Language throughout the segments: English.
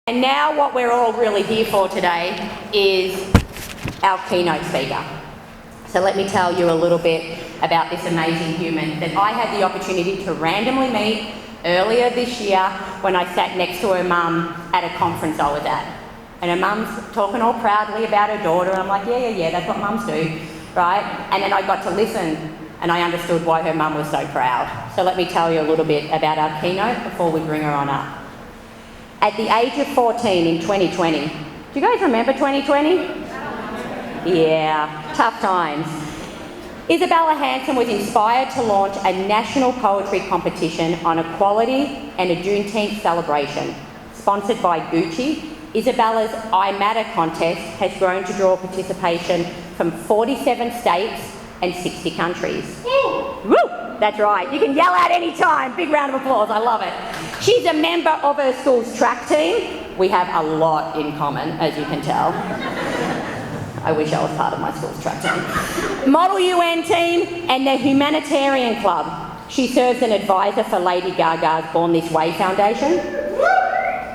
And now what we're all really here for today is our keynote speaker. So let me tell you a little bit about this amazing human that I had the opportunity to randomly meet earlier this year when I sat next to her mum at a conference I was at. And her mum's talking all proudly about her daughter, and I'm like, yeah, that's what mums do, right? And then I got to listen and I understood why her mum was so proud. So let me tell you a little bit about our keynote before we bring her on up. At the age of 14 in 2020, do you guys remember 2020? Yeah, tough times. Isabella Hanson was inspired to launch a national poetry competition on equality and a Juneteenth celebration. Sponsored by Gucci, Isabella's I Matter contest has grown to draw participation from 47 states and 60 countries. Woo! That's right, you can yell out any time. Big round of applause, I love it. She's a member of her school's track team. We have a lot in common, as you can tell. I wish I was part of my school's track team. Model UN team and the Humanitarian Club. She serves an advisor for Lady Gaga's Born This Way Foundation.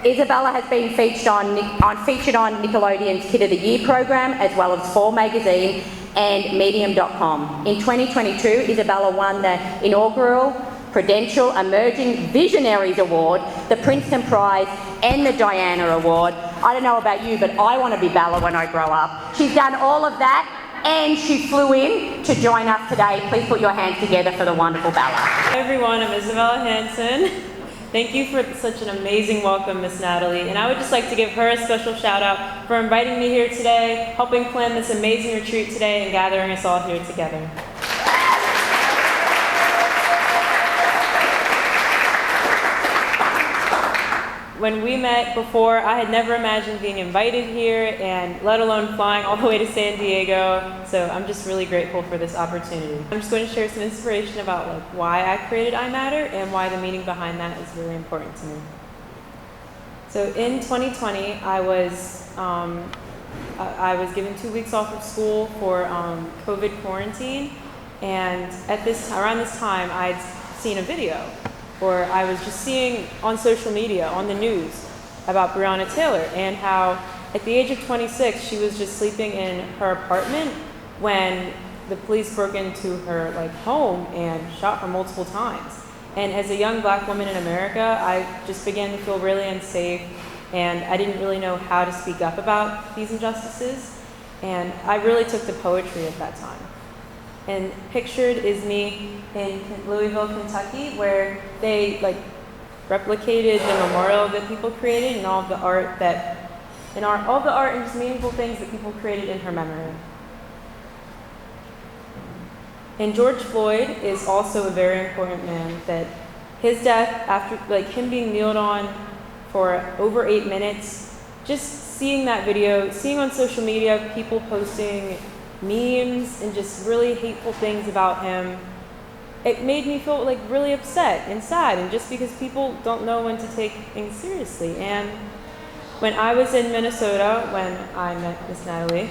Isabella has been featured on Nickelodeon's Kid of the Year program, as well as Fall magazine and Medium.com. In 2022, Isabella won the inaugural Prudential Emerging Visionaries Award, the Princeton Prize, and the Diana Award. I don't know about you, but I want to be Bella when I grow up. She's done all of that, and she flew in to join us today. Please put your hands together for the wonderful Bella. Hi everyone, I'm Isabella Hanson. Thank you for such an amazing welcome, Miss Natalie. And I would just like to give her a special shout out for inviting me here today, helping plan this amazing retreat today, and gathering us all here together. When we met before, I had never imagined being invited here, and let alone flying all the way to San Diego. So I'm just really grateful for this opportunity. I'm just going to share some inspiration about why I created I Matter and why the meaning behind that is really important to me. So in 2020, I was given 2 weeks off of school for COVID quarantine, and around this time, I'd seen a video. Or I was just seeing on social media, on the news, about Breonna Taylor and how at the age of 26, she was just sleeping in her apartment when the police broke into her home and shot her multiple times. And as a young black woman in America, I just began to feel really unsafe, and I didn't really know how to speak up about these injustices. And I really took to poetry at that time. And pictured is me in Louisville, Kentucky, where they replicated the memorial that people created and all of the art and just meaningful things that people created in her memory. And George Floyd is also a very important man. That his death, after him being kneeled on for over 8 minutes, just seeing that video, seeing on social media people posting memes and just really hateful things about him, it made me feel really upset and sad, and just because people don't know when to take things seriously. And when I was in Minnesota, when I met Miss Natalie,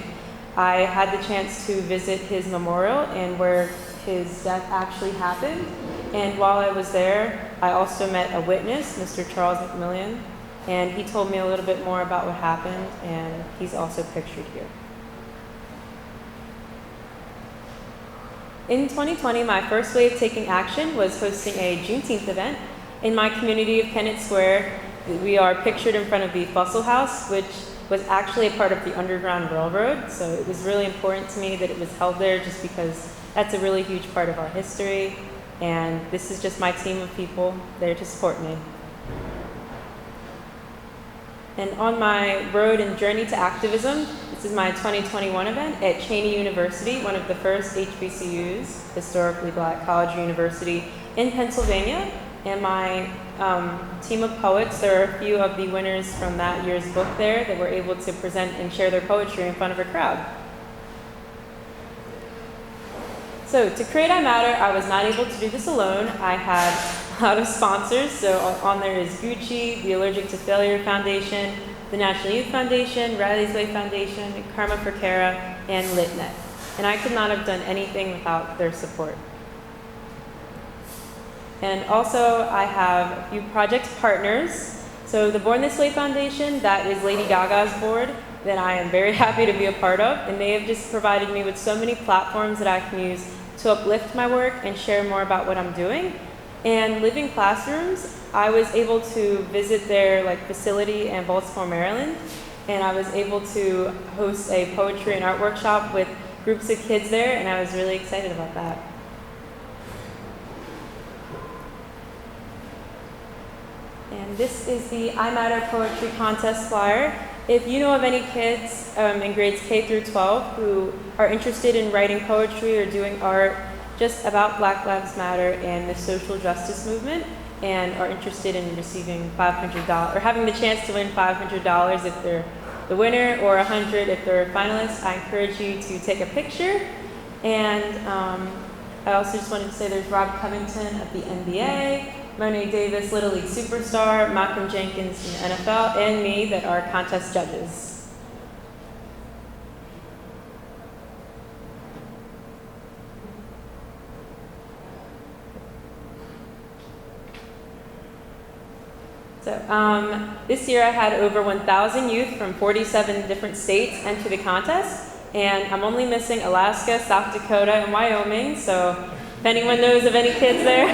I had the chance to visit his memorial and where his death actually happened. And while I was there, I also met a witness, Mr. Charles McMillian, and he told me a little bit more about what happened, and he's also pictured here. In 2020, my first way of taking action was hosting a Juneteenth event in my community of Kennett Square. We are pictured in front of the Fussell House, which was actually a part of the Underground Railroad. So it was really important to me that it was held there, just because that's a really huge part of our history. And this is just my team of people there to support me. And on my road and journey to activism, this is my 2021 event at Cheyney University, one of the first HBCUs, historically black college or university in Pennsylvania. And my team of poets, there are a few of the winners from that year's book there that were able to present and share their poetry in front of a crowd. So to create I Matter, I was not able to do this alone. I had a lot of sponsors. So on there is Gucci, the Allergic to Failure Foundation, the National Youth Foundation, Riley's Way Foundation, Karma for Kara, and LitNet. And I could not have done anything without their support. And also I have a few project partners So the Born This Way Foundation, that is Lady Gaga's board that I am very happy to be a part of, and they have just provided me with so many platforms that I can use to uplift my work and share more about what I'm doing. And Living Classrooms, I was able to visit their facility in Baltimore, Maryland, and I was able to host a poetry and art workshop with groups of kids there, and I was really excited about that. And this is the I Matter Poetry Contest flyer. If you know of any kids in grades K through 12 who are interested in writing poetry or doing art just about Black Lives Matter and the social justice movement, and are interested in receiving $500 or having the chance to win $500 if they're the winner, or $100 if they're a finalist, I encourage you to take a picture. And I also just wanted to say there's Rob Covington at the NBA, Monet Davis, Little League superstar, Malcolm Jenkins in the NFL, and me that are contest judges. So this year I had over 1,000 youth from 47 different states enter the contest, and I'm only missing Alaska, South Dakota, and Wyoming, so if anyone knows of any kids there.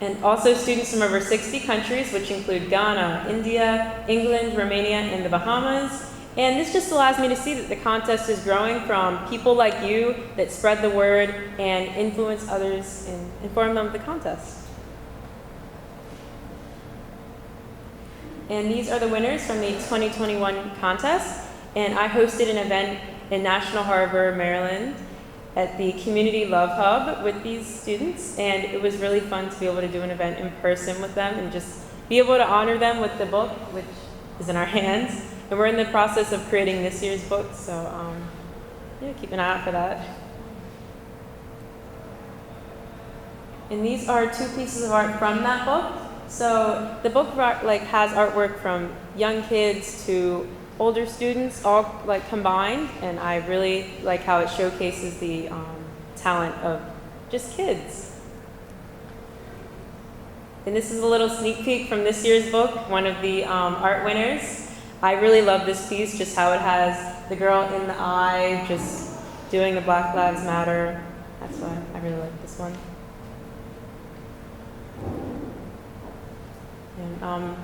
And also students from over 60 countries, which include Ghana, India, England, Romania, and the Bahamas. And this just allows me to see that the contest is growing from people like you that spread the word and influence others and inform them of the contest. And these are the winners from the 2021 contest. And I hosted an event in National Harbor, Maryland at the Community Love Hub with these students. And it was really fun to be able to do an event in person with them and just be able to honor them with the book, which is in our hands. And we're in the process of creating this year's book, so yeah, keep an eye out for that. And these are two pieces of art from that book. So the book has artwork from young kids to older students, all combined, and I really like how it showcases the talent of just kids. And this is a little sneak peek from this year's book, one of the art winners. I really love this piece, just how it has the girl in the eye, just doing the Black Lives Matter. That's why I really like this one. And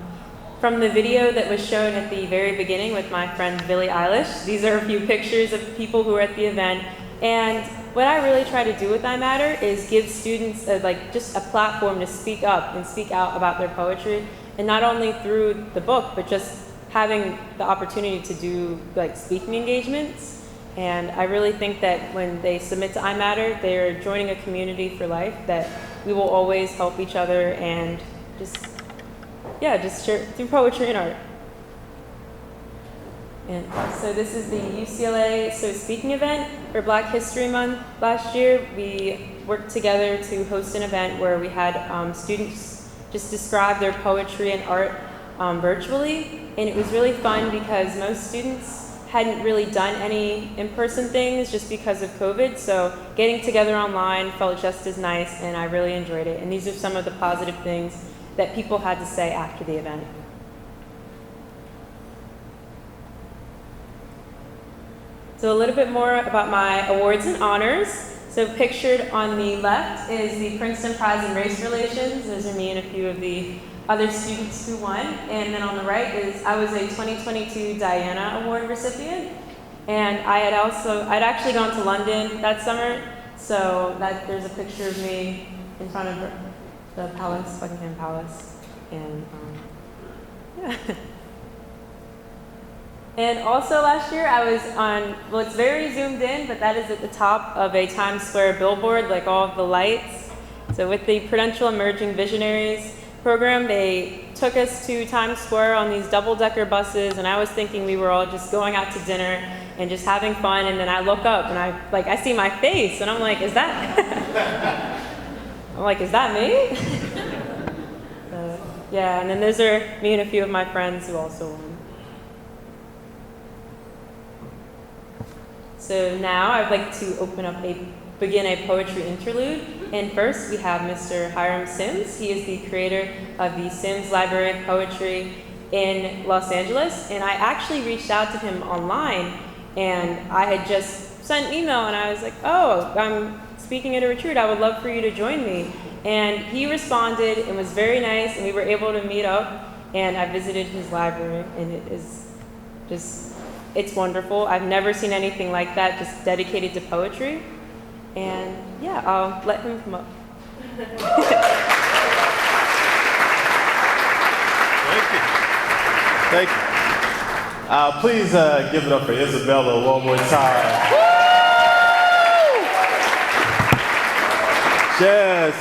from the video that was shown at the very beginning with my friend Billie Eilish, these are a few pictures of people who were at the event. And what I really try to do with I Matter is give students just a platform to speak up and speak out about their poetry, and not only through the book, but just having the opportunity to do speaking engagements. And I really think that when they submit to I Matter, they're joining a community for life, that we will always help each other and just share through poetry and art. And so this is the UCLA So Speaking event for Black History Month. Last year, we worked together to host an event where we had students just describe their poetry and art virtually. And it was really fun because most students hadn't really done any in-person things just because of COVID. So getting together online felt just as nice, and I really enjoyed it. And these are some of the positive things that people had to say after the event. So a little bit more about my awards and honors. So pictured on the left is the Princeton Prize in Race Relations. Those are me and a few of the other students who won. And then on the right is, I was a 2022 Diana Award recipient. And I'd actually gone to London that summer. So there's a picture of me in front of the palace, Buckingham Palace. And yeah. And also last year I was on, well, it's very zoomed in, but that is at the top of a Times Square billboard, all of the lights. So with the Prudential Emerging Visionaries program, they took us to Times Square on these double-decker buses, and I was thinking we were all just going out to dinner and just having fun, and then I look up and I see my face, and I'm like, is that me? Yeah, and then those are me and a few of my friends who also won. So now I'd like to open up a begin a poetry interlude. And first, we have Mr. Hiram Sims. He is the creator of the Sims Library of Poetry in Los Angeles. And I actually reached out to him online, and I had just sent an email, and I was like, oh, I'm speaking at a retreat. I would love for you to join me. And he responded and was very nice, and we were able to meet up, and I visited his library, and it is just, it's wonderful. I've never seen anything like that, just dedicated to poetry. And yeah, I'll let him come up. Thank you. Please give it up for Isabella one more time. Just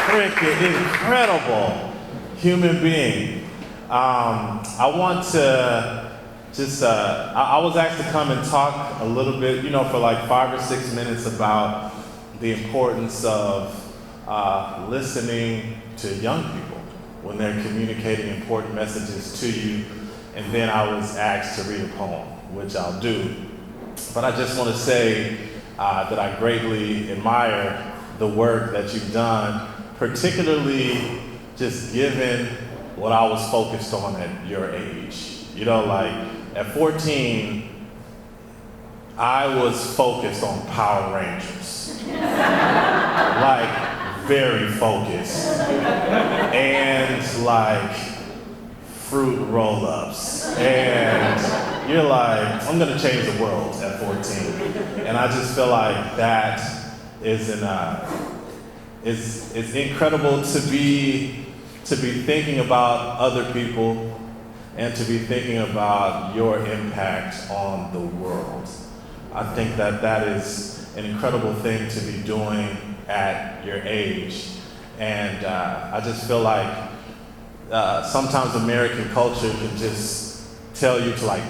freaking incredible human being. I want to just, I was asked to come and talk a little bit, for like 5 or 6 minutes about the importance of listening to young people when they're communicating important messages to you. And then I was asked to read a poem, which I'll do. But I just want to say that I greatly admire the work that you've done, particularly just given what I was focused on at your age. Like at 14, I was focused on Power Rangers. Like very focused. And like fruit roll-ups. And you're like, I'm gonna change the world at 14. And I just feel like that is it's incredible to be thinking about other people and to be thinking about your impact on the world. I think that is an incredible thing to be doing at your age. And I just feel like sometimes American culture can just tell you to like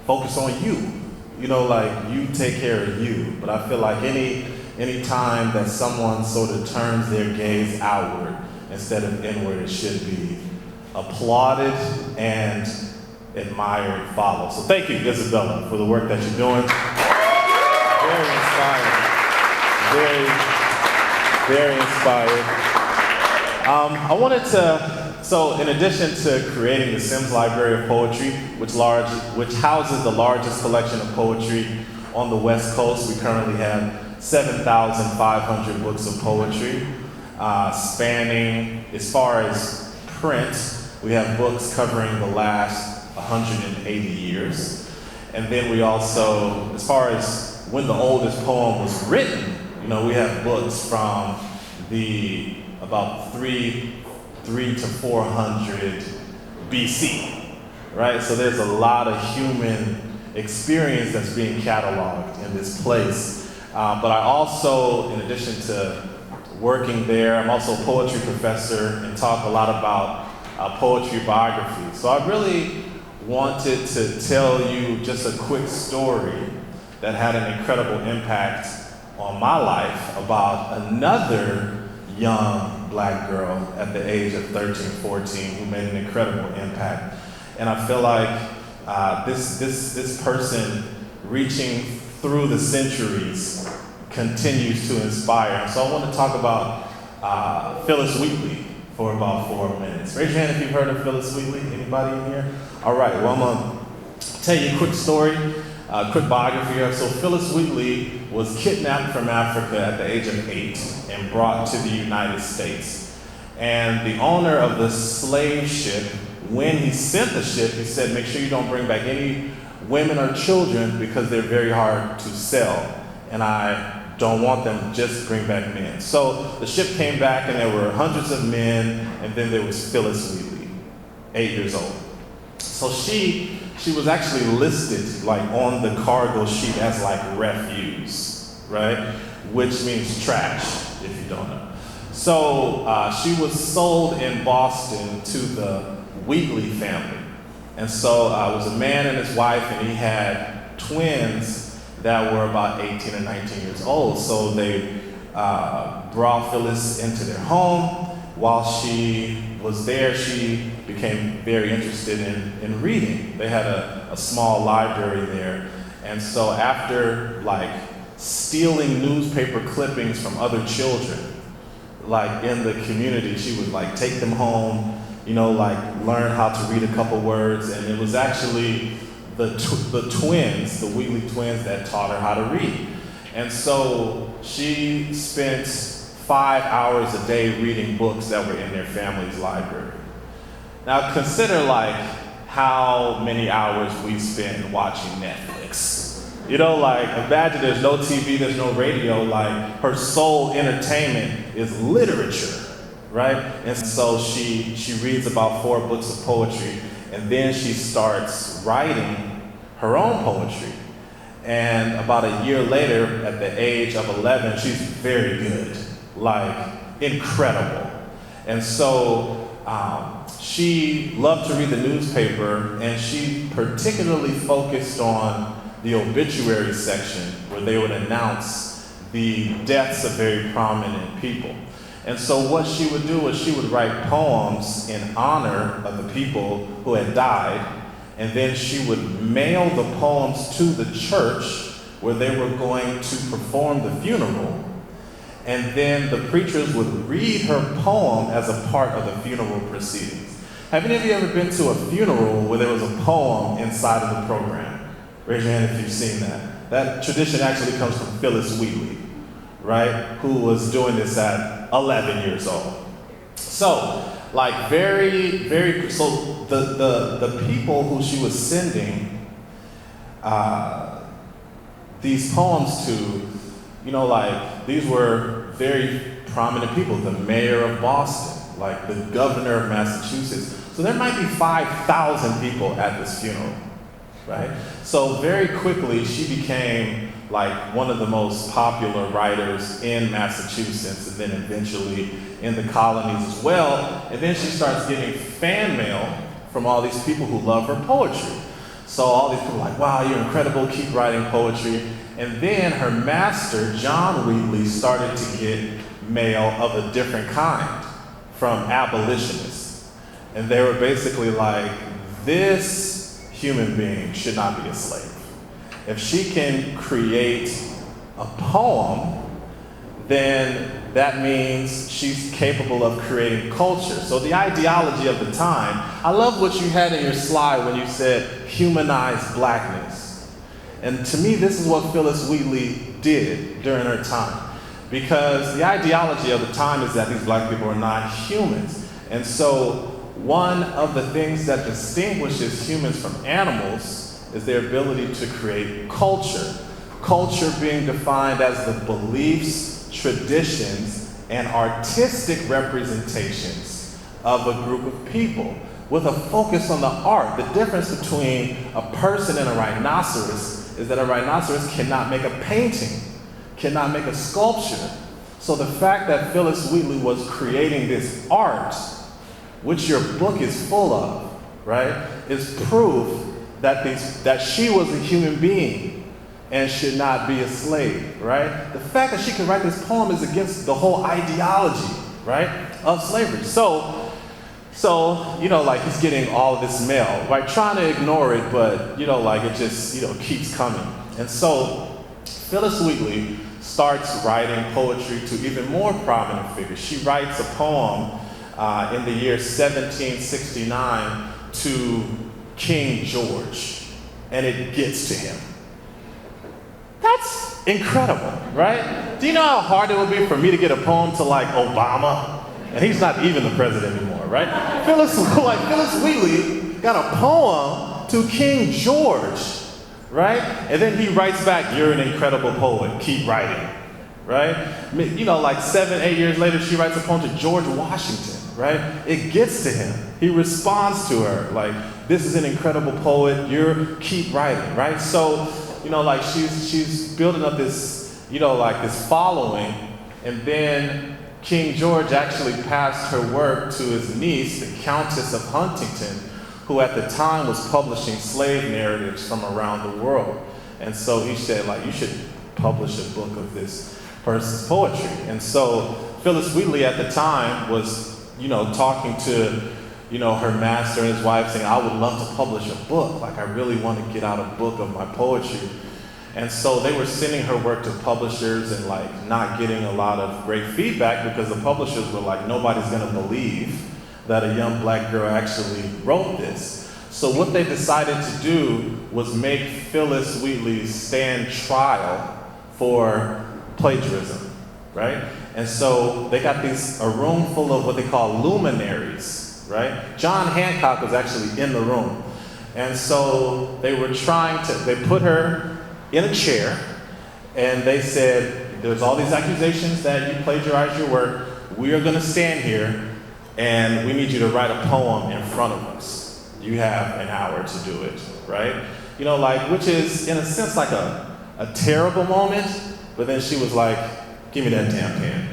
focus on you. Like you take care of you. But I feel like any time that someone sort of turns their gaze outward instead of inward, it should be applauded and admired, followed. So thank you, Isabella, for the work that you're doing. Very inspiring. Very inspired. I wanted to, so in addition to creating the Sims Library of Poetry, which houses the largest collection of poetry on the West Coast, we currently have 7,500 books of poetry, spanning, as far as print, we have books covering the last 180 years. And then we also, as far as when the oldest poem was written, we have books from the about 3 to 400 BC, right? So there's a lot of human experience that's being cataloged in this place. But I also, in addition to working there, I'm also a poetry professor and talk a lot about poetry biography. So I really wanted to tell you just a quick story that had an incredible impact on my life about another young black girl at the age of 13, 14 who made an incredible impact. And I feel like this person reaching through the centuries continues to inspire. So I want to talk about Phyllis Wheatley for about 4 minutes. Raise your hand if you've heard of Phyllis Wheatley. Anybody in here? All right, well, I'm going to tell you a quick story, quick biography here. So Phyllis Wheatley was kidnapped from Africa at the age of 8 and brought to the United States. And the owner of the slave ship, when he sent the ship, he said, make sure you don't bring back any women or children because they're very hard to sell. And I don't want them, just bring back men. So the ship came back and there were hundreds of men, and then there was Phyllis Wheatley, 8 years old. So she was actually listed like on the cargo sheet as like refuse, right? Which means trash, if you don't know. So she was sold in Boston to the Wheatley family. And so it was a man and his wife, and he had twins that were about 18 and 19 years old. So they brought Phyllis into their home. While she was there, she became very interested in reading. They had a small library there. And so after like stealing newspaper clippings from other children, like in the community. She would like take them home, like learn how to read a couple words, and it was actually the twins, the Wheatley twins, that taught her how to read. And so she spent 5 hours a day reading books that were in their family's library. Now consider like how many hours we spend watching Netflix. Like imagine there's no TV, there's no radio, like her sole entertainment is literature, right? And so she reads about 4 books of poetry, and then she starts writing her own poetry. And about a year later, at the age of 11, she's very good, like incredible. And so she loved to read the newspaper, and she particularly focused on the obituary section where they would announce the deaths of very prominent people. And so what she would do is she would write poems in honor of the people who had died, and then she would mail the poems to the church where they were going to perform the funeral. And then the preachers would read her poem as a part of the funeral proceedings. Have any of you ever been to a funeral where there was a poem inside of the program? Raise your hand if you've seen that. That tradition actually comes from Phyllis Wheatley, right? Who was doing this at 11 years old. So, like so the people who she was sending these poems to, like these were very prominent people, the mayor of Boston, like the governor of Massachusetts. So there might be 5,000 people at this funeral, right? So very quickly she became like one of the most popular writers in Massachusetts, and then eventually in the colonies as well. And then she starts getting fan mail from all these people who love her poetry. So all these people are like, wow, you're incredible, keep writing poetry. And then her master, John Wheatley, started to get mail of a different kind from abolitionists. And they were basically like, this human being should not be a slave. If she can create a poem, then that means she's capable of creating culture. So the ideology of the time, I love what you had in your slide when you said humanize blackness. And to me, this is what Phyllis Wheatley did during her time. Because the ideology of the time is that these black people are not humans. And so one of the things that distinguishes humans from animals is their ability to create culture. Culture being defined as the beliefs, traditions, and artistic representations of a group of people with a focus on the art. The difference between a person and a rhinoceros is that a rhinoceros cannot make a painting, cannot make a sculpture. So the fact that Phyllis Wheatley was creating this art, which your book is full of, right, is proof that she was a human being and should not be a slave, right? The fact that she can write this poem is against the whole ideology, right, of slavery. So like he's getting all of this mail, right, trying to ignore it, but like it just keeps coming. And so Phyllis Wheatley starts writing poetry to even more prominent figures. She writes a poem in the year 1769 to King George, and it gets to him. That's incredible, right? Do you know how hard it would be for me to get a poem to like Obama? And he's not even the president anymore, right? Phyllis Wheatley got a poem to King George, right? And then he writes back, you're an incredible poet, keep writing, right? Like 7, 8 years later, she writes a poem to George Washington, right? It gets to him. He responds to her, like, this is an incredible poet, keep writing, right? So, like she's building up this, this following, and then King George actually passed her work to his niece, the Countess of Huntington, who at the time was publishing slave narratives from around the world. And so he said, like, you should publish a book of this person's poetry. And so Phyllis Wheatley at the time was, talking to, her master and his wife saying, I would love to publish a book. Like, I really want to get out a book of my poetry. And so they were sending her work to publishers and like not getting a lot of great feedback because the publishers were like, nobody's gonna believe that a young black girl actually wrote this. So what they decided to do was make Phyllis Wheatley stand trial for plagiarism, right? And so they got a room full of what they call luminaries, right? John Hancock was actually in the room. And so they put her in a chair, and they said, there's all these accusations that you plagiarized your work. We are gonna stand here, and we need you to write a poem in front of us. You have an hour to do it, right? You know, like, which is, in a sense, like a terrible moment, but then she was like, give me that damn pen,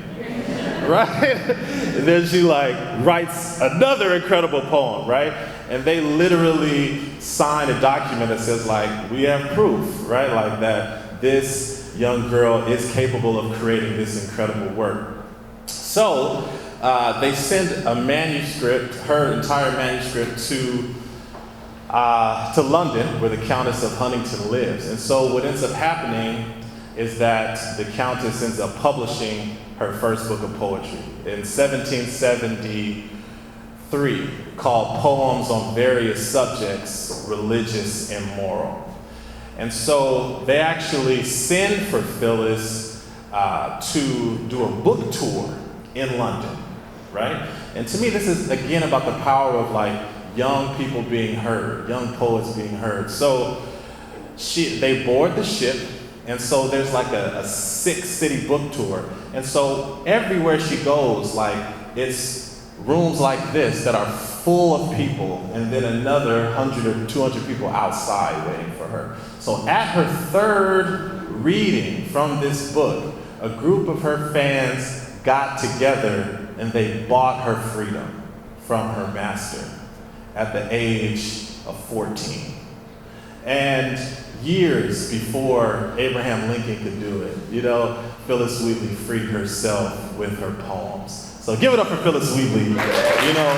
right? And then she like writes another incredible poem, right? And they literally sign a document that says like, we have proof, right? Like that this young girl is capable of creating this incredible work. So they send a manuscript, her entire manuscript to London, where the Countess of Huntington lives. And so what ends up happening is that the Countess ends up publishing her first book of poetry in 1773, called Poems on Various Subjects, Religious and Moral. And so they actually send for Phyllis to do a book tour in London, right? And to me, this is again about the power of like young people being heard, young poets being heard. So they board the ship, and so there's like a 6-city book tour. And so everywhere she goes, like it's rooms like this that are full of people, and then another 100 or 200 people outside waiting for her. So at her third reading from this book, a group of her fans got together and they bought her freedom from her master at the age of 14. And years before Abraham Lincoln could do it, you know, Phyllis Wheatley freed herself with her poems. So give it up for Phyllis Wheatley. You know,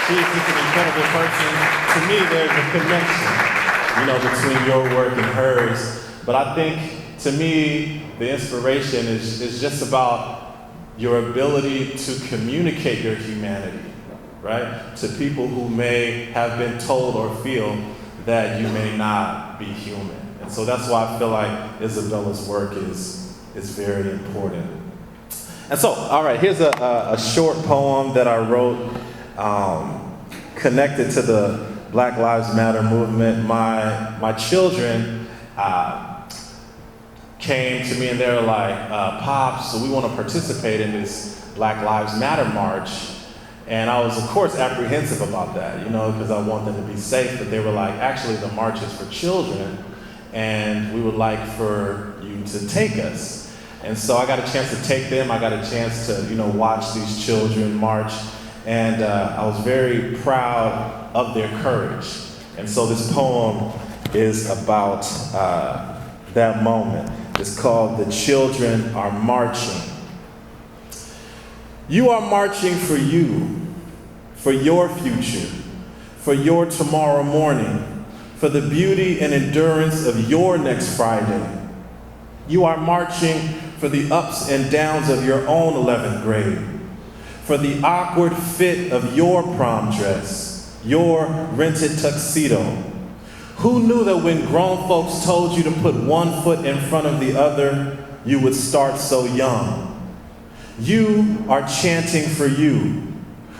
she is just an incredible person. To me, there's a connection, you know, between your work and hers. But I think, to me, the inspiration is just about your ability to communicate your humanity, right? To people who may have been told or feel that you may not be human. And so that's why I feel like Isabella's work is very important. And so, all right, here's a short poem that I wrote connected to the Black Lives Matter movement. My children came to me and they were like, Pops, so we want to participate in this Black Lives Matter march. And I was, of course, apprehensive about that, you know, because I want them to be safe. But they were like, actually, the march is for children, and we would like for you to take us. And so I got a chance to take them. I got a chance to, you know, watch these children march. And I was very proud of their courage. And so this poem is about that moment. It's called "The Children Are Marching." You are marching for you, for your future, for your tomorrow morning, for the beauty and endurance of your next Friday. You are marching for the ups and downs of your own 11th grade, for the awkward fit of your prom dress, your rented tuxedo. Who knew that when grown folks told you to put one foot in front of the other, you would start so young? You are chanting for you.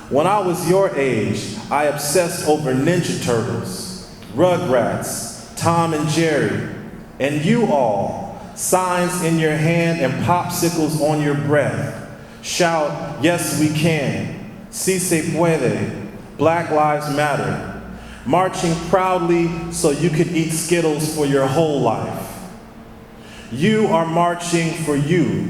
When I was your age, I obsessed over Ninja Turtles, Rugrats, Tom and Jerry, and you all, signs in your hand and popsicles on your breath. Shout, yes we can, si se puede, Black Lives Matter. Marching proudly so you could eat Skittles for your whole life. You are marching for you.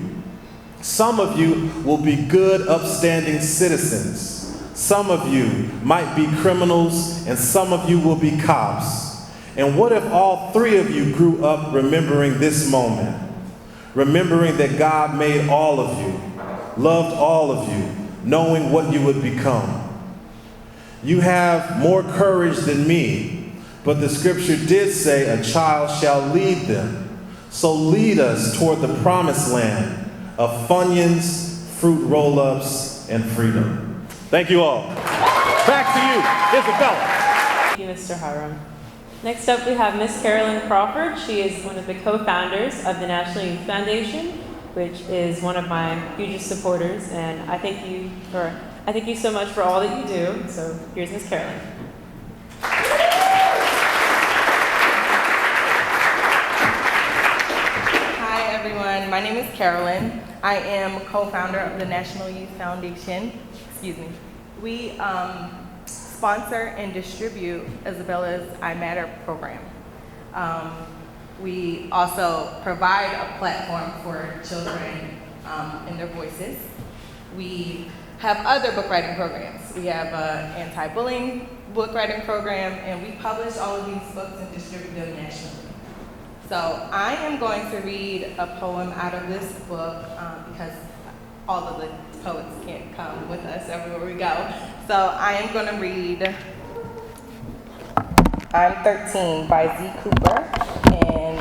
Some of you will be good, upstanding citizens. Some of you might be criminals, and some of you will be cops. And what if all three of you grew up remembering this moment? Remembering that God made all of you, loved all of you, knowing what you would become. You have more courage than me, but the scripture did say a child shall lead them. So lead us toward the promised land of Funyuns, fruit roll-ups, and freedom. Thank you all. Back to you, Isabella. Thank you, Mr. Hiram. Next up, we have Miss Carolyn Crawford. She is one of the co-founders of the National Youth Foundation, which is one of my hugest supporters, and I thank you so much for all that you do. So here's Miss Carolyn. Hi everyone, my name is Carolyn. I am co-founder of the National Youth Foundation. We sponsor and distribute Isabella's I Matter program. We also provide a platform for children and their voices. We have other book writing programs. We have an anti-bullying book writing program, and we publish all of these books and distribute them nationally. So I am going to read a poem out of this book because all of the poets can't come with us everywhere we go. So I am going to read I'm 13 by Z. Cooper, and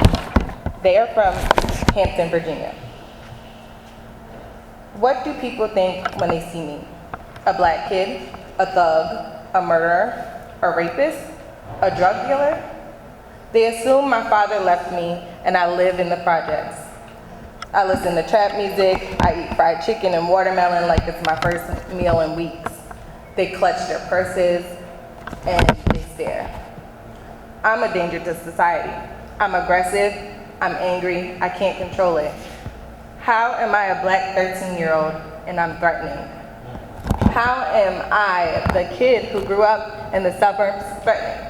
they are from Hampton, Virginia. What do people think when they see me? A black kid, a thug, a murderer, a rapist, a drug dealer? They assume my father left me and I live in the projects. I listen to trap music, I eat fried chicken and watermelon like it's my first meal in weeks. They clutch their purses and they stare. I'm a danger to society. I'm aggressive, I'm angry, I can't control it. How am I a black 13-year-old and I'm threatening? How am I the kid who grew up in the suburbs threatening?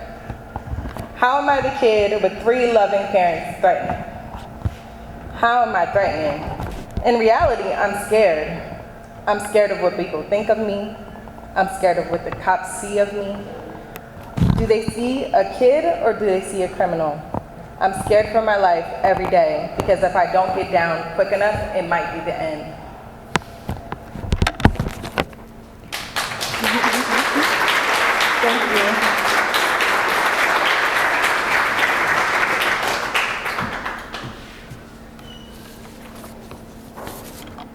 How am I the kid with 3 loving parents threatening? How am I threatening? In reality, I'm scared. I'm scared of what people think of me. I'm scared of what the cops see of me. Do they see a kid or do they see a criminal? I'm scared for my life every day because if I don't get down quick enough, it might be the end. Thank you.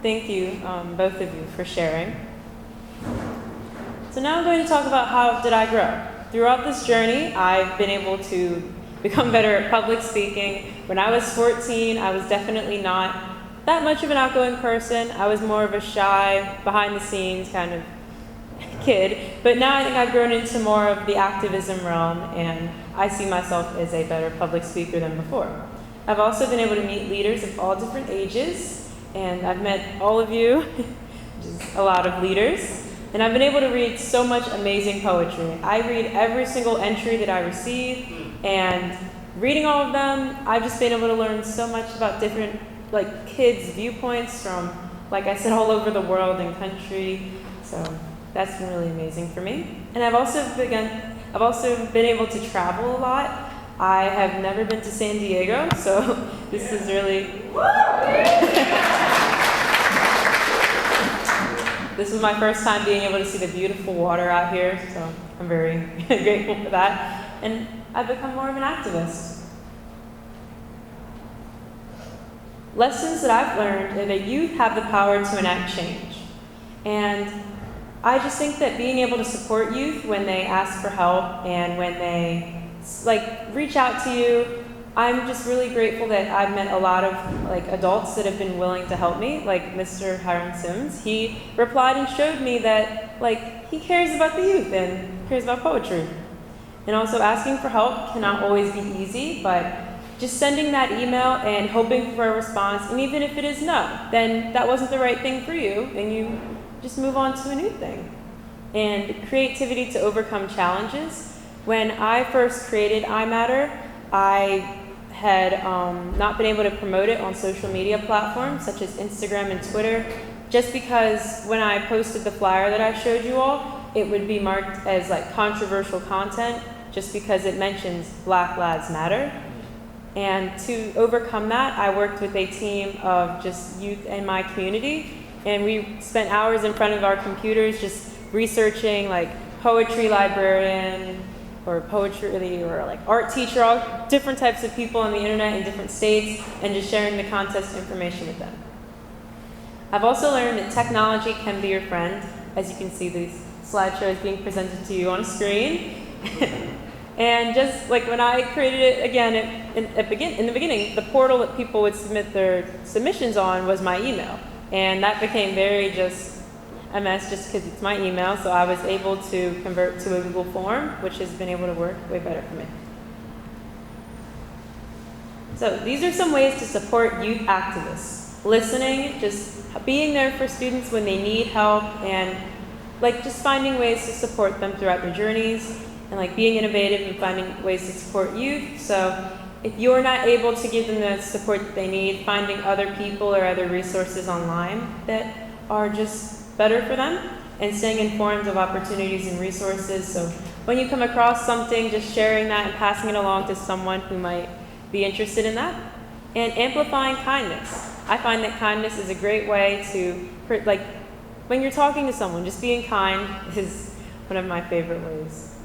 Thank you, both of you, for sharing. So now I'm going to talk about how did I grow. Throughout this journey, I've been able to become better at public speaking. When I was 14, I was definitely not that much of an outgoing person. I was more of a shy, behind-the-scenes kind of kid. But now I think I've grown into more of the activism realm, and I see myself as a better public speaker than before. I've also been able to meet leaders of all different ages, and I've met all of you, which is a lot of leaders. And I've been able to read so much amazing poetry. I read every single entry that I receive, and reading all of them, I've just been able to learn so much about different kids' viewpoints from, like I said, all over the world and country. So that's been really amazing for me. And I've also been able to travel a lot. I have never been to San Diego, so this is really This was my first time being able to see the beautiful water out here, so I'm very grateful for that. And I've become more of an activist. Lessons that I've learned are that youth have the power to enact change. And I just think that being able to support youth when they ask for help and when they reach out to you, I'm just really grateful that I've met a lot of adults that have been willing to help me, like Mr. Hiram Sims. He replied and showed me that he cares about the youth and cares about poetry. And also asking for help cannot always be easy, but just sending that email and hoping for a response, and even if it is no, then that wasn't the right thing for you, and you just move on to a new thing. And creativity to overcome challenges. When I first created iMatter, I had not been able to promote it on social media platforms such as Instagram and Twitter, just because when I posted the flyer that I showed you all, it would be marked as controversial content just because it mentions Black Lives Matter. And to overcome that, I worked with a team of just youth in my community, and we spent hours in front of our computers just researching poetry librarian, or poetry or like art teacher, all different types of people on the internet in different states, and just sharing the contest information with them. I've also learned that technology can be your friend. As you can see, these slideshows being presented to you on a screen. And just like when I created it again in the beginning, the portal that people would submit their submissions on was my email. And that became very just a mess just because it's my email. So I was able to convert to a Google form, which has been able to work way better for me. So these are some ways to support youth activists. Listening, just being there for students when they need help, and like just finding ways to support them throughout their journeys, and like being innovative and finding ways to support youth. So if you're not able to give them the support that they need, finding other people or other resources online that are just better for them, and staying informed of opportunities and resources. So when you come across something, just sharing that and passing it along to someone who might be interested in that. And amplifying kindness. I find that kindness is a great way to, like, when you're talking to someone, just being kind is one of my favorite ways.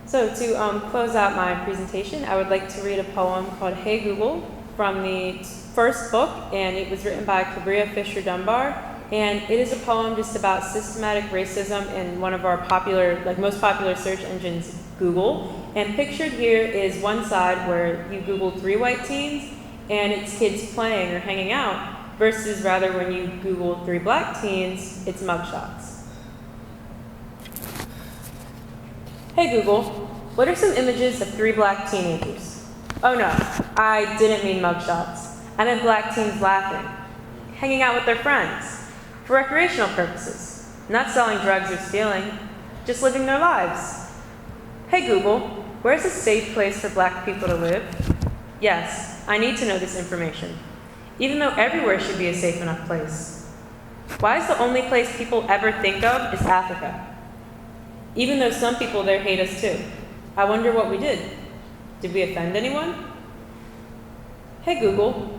So to close out my presentation, I would like to read a poem called Hey Google from the first book, and it was written by Cabria Fisher Dunbar. And it is a poem just about systematic racism in one of our most popular search engines, Google. And pictured here is one side where you Google 3 white teens and it's kids playing or hanging out, versus rather when you Google 3 black teens, it's mugshots. Hey Google, what are some images of 3 black teenagers? Oh no, I didn't mean mugshots. I meant black teens laughing, hanging out with their friends, for recreational purposes, not selling drugs or stealing, just living their lives. Hey Google, where's a safe place for black people to live? Yes, I need to know this information, even though everywhere should be a safe enough place. Why is the only place people ever think of is Africa? Even though some people there hate us too. I wonder what we did. Did we offend anyone? Hey Google,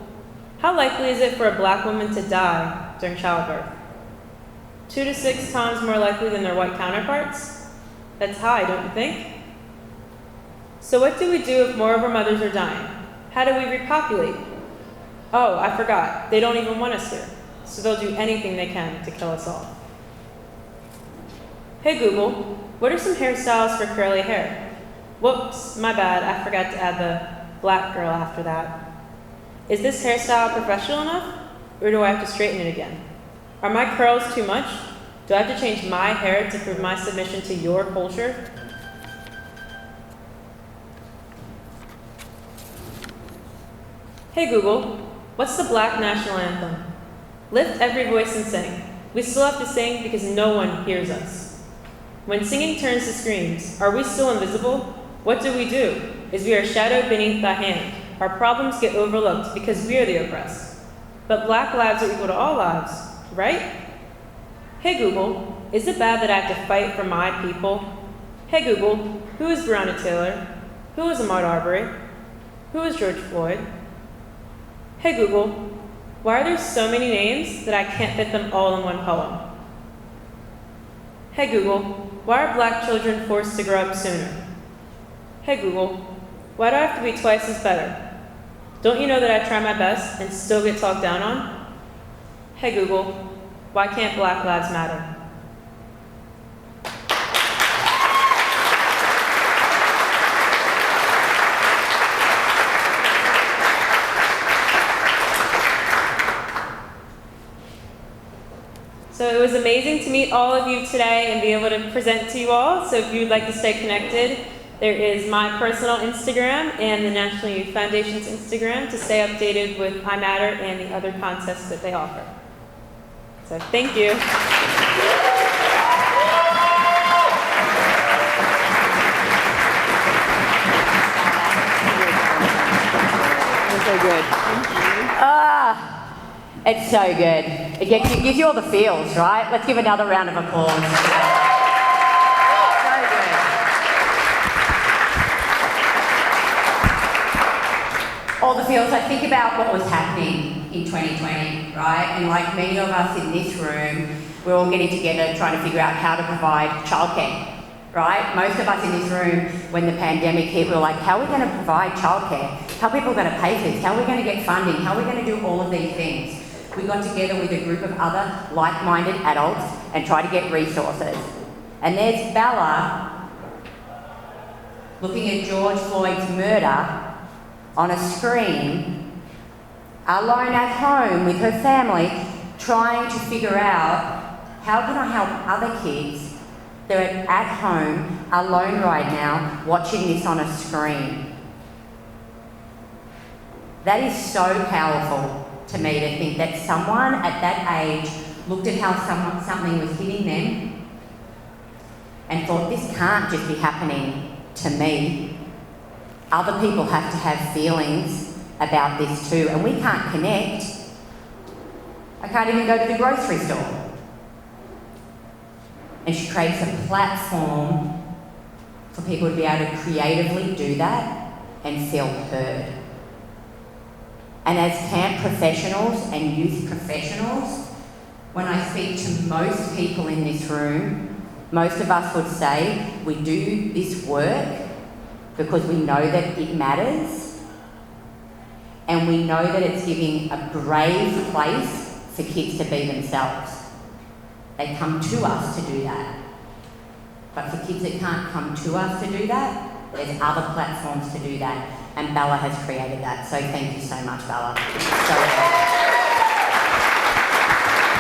how likely is it for a black woman to die during childbirth? 2 to 6 times more likely than their white counterparts? That's high, don't you think? So what do we do if more of our mothers are dying? How do we repopulate? Oh, I forgot. They don't even want us here. So they'll do anything they can to kill us all. Hey Google, what are some hairstyles for curly hair? Whoops, my bad. I forgot to add the black girl after that. Is this hairstyle professional enough? Or do I have to straighten it again? Are my curls too much? Do I have to change my hair to prove my submission to your culture? Hey Google, what's the black national anthem? Lift every voice and sing. We still have to sing because no one hears us. When singing turns to screams, are we still invisible? What do? Is we are shadowed beneath thy hand. Our problems get overlooked because we are the oppressed. But black lives are equal to all lives, right? Hey Google, is it bad that I have to fight for my people? Hey Google, who is Breonna Taylor? Who is Ahmaud Arbery? Who is George Floyd? Hey Google, why are there so many names that I can't fit them all in one poem? Hey Google, why are black children forced to grow up sooner? Hey Google, why do I have to be twice as better? Don't you know that I try my best and still get talked down on? Hey Google, why can't Black Lives Matter? So it was amazing to meet all of you today and be able to present to you all. So if you'd like to stay connected, there is my personal Instagram and the National Youth Foundation's Instagram to stay updated with iMatter and the other contests that they offer. So thank you. So good. It's so good. It gives you all the feels, right? Let's give another round of applause. So good. All the feels. I think about what was happening in 2020, right? And like many of us in this room, we're all getting together trying to figure out how to provide childcare, right? Most of us in this room, when the pandemic hit, we were like, how are we going to provide childcare? How are people going to pay for this? How are we going to get funding? How are we going to do all of these things? We got together with a group of other like-minded adults and tried to get resources. And there's Bella looking at George Floyd's murder on a screen, alone at home with her family, trying to figure out how can I help other kids that are at home, alone right now, watching this on a screen. That is so powerful to me to think that someone at that age looked at how something was hitting them and thought, this can't just be happening to me. Other people have to have feelings about this too, and we can't connect. I can't even go to the grocery store. And she creates a platform for people to be able to creatively do that and feel heard. And as camp professionals and youth professionals, when I speak to most people in this room, most of us would say we do this work because we know that it matters, and we know that it's giving a brave place for kids to be themselves. They come to us to do that. But for kids that can't come to us to do that, there's other platforms to do that. And Bella has created that. So thank you so much, Bella. So